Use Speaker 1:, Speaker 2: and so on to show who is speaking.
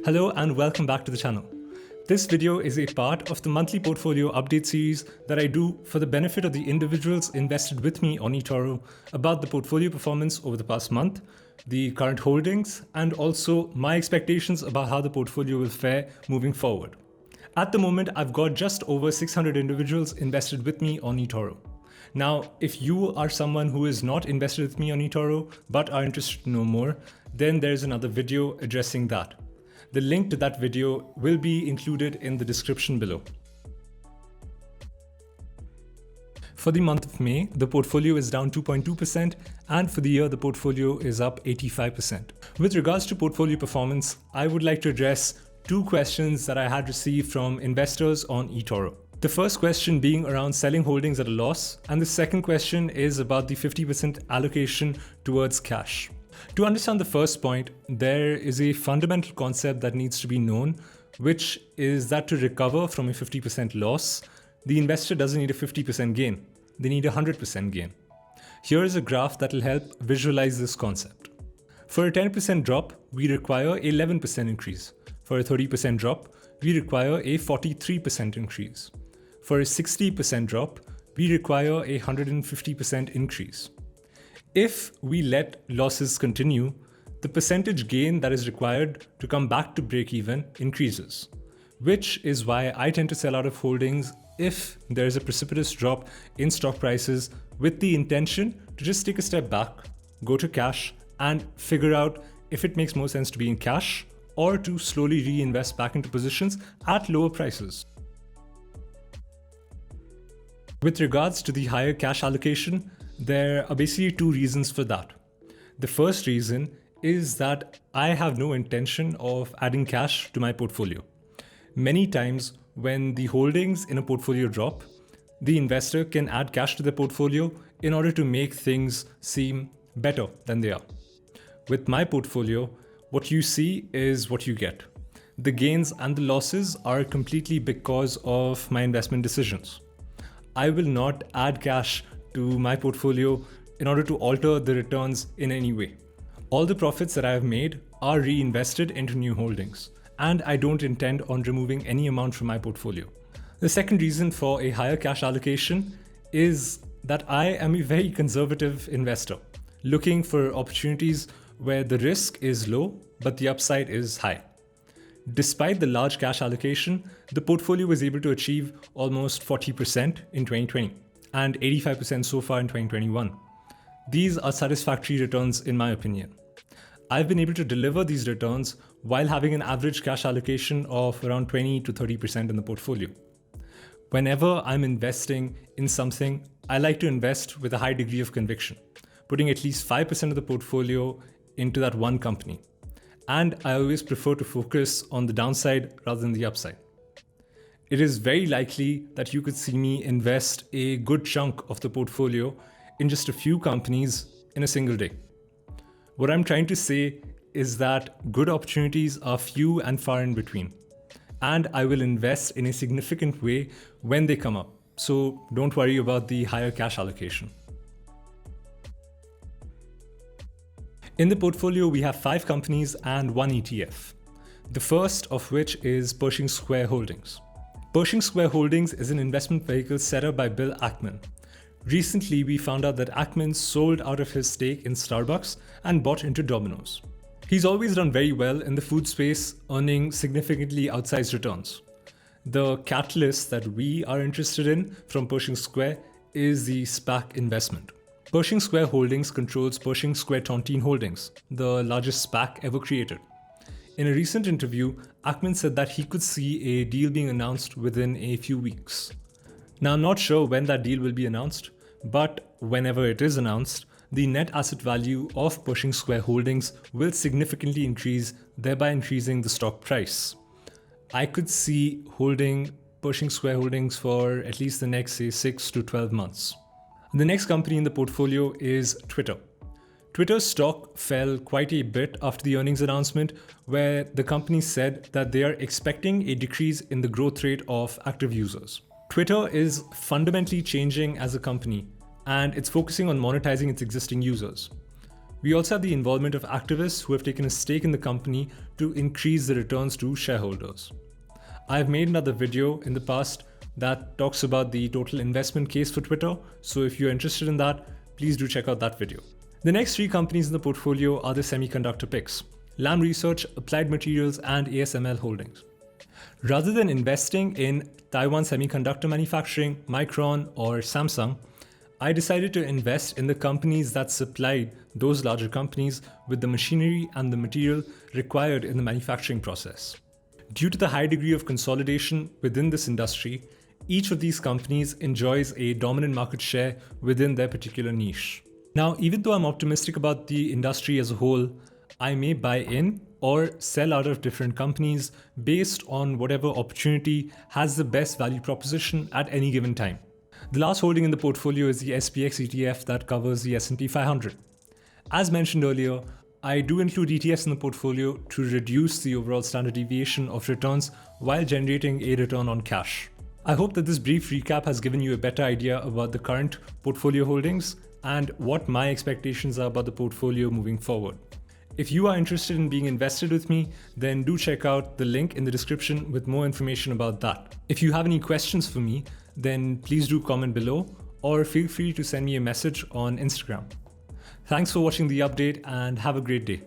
Speaker 1: Hello and welcome back to the channel. This video is a part of the monthly portfolio update series that I do for the benefit of the individuals invested with me on Etoro about the portfolio performance over the past month, the current holdings, and also my expectations about how the portfolio will fare moving forward. At the moment, I've got just over 600 individuals invested with me on Etoro. Now, if you are someone who is not invested with me on Etoro but are interested to know more, then there's another video addressing that. The link to that video will be included in the description below. For the month of May, the portfolio is down 2.2%, and for the year, the portfolio is up 85%. With regards to portfolio performance, I would like to address two questions that I had received from investors on Etoro. The first question being around selling holdings at a loss, and the second question is about the 50% allocation towards cash. To understand the first point, there is a fundamental concept that needs to be known, which is that to recover from a 50% loss, the investor doesn't need a 50% gain. They need a 100% gain. Here is a graph that will help visualize this concept. For a 10% drop, we require an 11% increase. For a 30% drop, we require a 43% increase. For a 60% drop, we require a 150% increase. If we let losses continue, the percentage gain that is required to come back to break even increases, which is why I tend to sell out of holdings if there is a precipitous drop in stock prices with the intention to just take a step back, go to cash, and figure out if it makes more sense to be in cash or to slowly reinvest back into positions at lower prices. With regards to the higher cash allocation, there are basically two reasons for that. The first reason is that I have no intention of adding cash to my portfolio. Many times when the holdings in a portfolio drop, the investor can add cash to the portfolio in order to make things seem better than they are. With my portfolio, what you see is what you get. The gains and the losses are completely because of my investment decisions. I will not add cash to my portfolio in order to alter the returns in any way. All the profits that I have made are reinvested into new holdings, and I don't intend on removing any amount from my portfolio. The second reason for a higher cash allocation is that I am a very conservative investor, looking for opportunities where the risk is low, but the upside is high. Despite the large cash allocation, the portfolio was able to achieve almost 40% in 2020 and 85% so far in 2021. These are satisfactory returns in my opinion. I've been able to deliver these returns while having an average cash allocation of around 20 to 30% in the portfolio. Whenever I'm investing in something, I like to invest with a high degree of conviction, putting at least 5% of the portfolio into that one company. And I always prefer to focus on the downside rather than the upside. It is very likely that you could see me invest a good chunk of the portfolio in just a few companies in a single day. What I'm trying to say is that good opportunities are few and far in between, and I will invest in a significant way when they come up. So don't worry about the higher cash allocation. In the portfolio, we have 5 companies and 1 ETF. The first of which is Pershing Square Holdings. Pershing Square Holdings is an investment vehicle set up by Bill Ackman. Recently, we found out that Ackman sold out of his stake in Starbucks and bought into Domino's. He's always done very well in the food space, earning significantly outsized returns. The catalyst that we are interested in from Pershing Square is the SPAC investment. Pershing Square Holdings controls Pershing Square Tontine Holdings, the largest SPAC ever created. In a recent interview, Ackman said that he could see a deal being announced within a few weeks. Now, I'm not sure when that deal will be announced, but whenever it is announced, the net asset value of Pershing Square Holdings will significantly increase, thereby increasing the stock price. I could see holding Pershing Square Holdings for at least the next, say, 6 to 12 months. The next company in the portfolio is Twitter. Twitter's stock fell quite a bit after the earnings announcement, where the company said that they are expecting a decrease in the growth rate of active users. Twitter is fundamentally changing as a company, and it's focusing on monetizing its existing users. We also have the involvement of activists who have taken a stake in the company to increase the returns to shareholders. I've made another video in the past that talks about the total investment case for Twitter, so if you're interested in that, please do check out that video. The next 3 companies in the portfolio are the semiconductor picks: Lam Research, Applied Materials, and ASML Holdings. Rather than investing in Taiwan Semiconductor Manufacturing, Micron, or Samsung, I decided to invest in the companies that supplied those larger companies with the machinery and the material required in the manufacturing process. Due to the high degree of consolidation within this industry, each of these companies enjoys a dominant market share within their particular niche. Now, even though I'm optimistic about the industry as a whole, I may buy in or sell out of different companies based on whatever opportunity has the best value proposition at any given time. The last holding in the portfolio is the SPX ETF that covers the S&P 500. As mentioned earlier, I do include ETFs in the portfolio to reduce the overall standard deviation of returns while generating a return on cash. I hope that this brief recap has given you a better idea about the current portfolio holdings and what my expectations are about the portfolio moving forward. If you are interested in being invested with me, then do check out the link in the description with more information about that. If you have any questions for me, then please do comment below or feel free to send me a message on Instagram. Thanks for watching the update and have a great day.